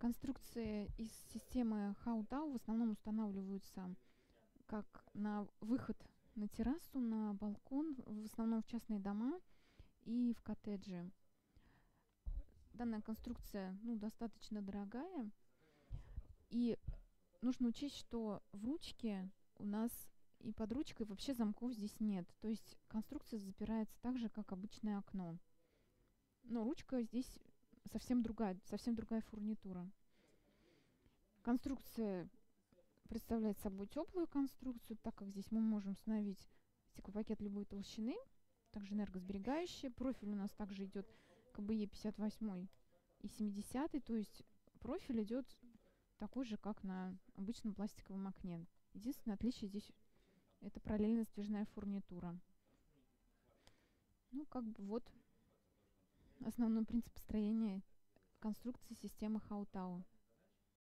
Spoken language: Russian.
Конструкции из системы Хаутау в основном устанавливаются как на выход на террасу, на балкон, в основном в частные дома и в коттеджи. Данная конструкция достаточно дорогая, и нужно учесть, что в ручке у нас и под ручкой вообще замков здесь нет. То есть конструкция запирается так же, как обычное окно. Но ручка здесь совсем другая фурнитура. Конструкция представляет собой теплую конструкцию, так как здесь мы можем установить стеклопакет любой толщины, также энергосберегающий. Профиль у нас также идет КБЕ 58 и 70, то есть профиль идет такой же, как на обычном пластиковом окне. Единственное отличие здесь — это параллельно сдвижная фурнитура. Вот основной принцип построения конструкции системы Хаутау.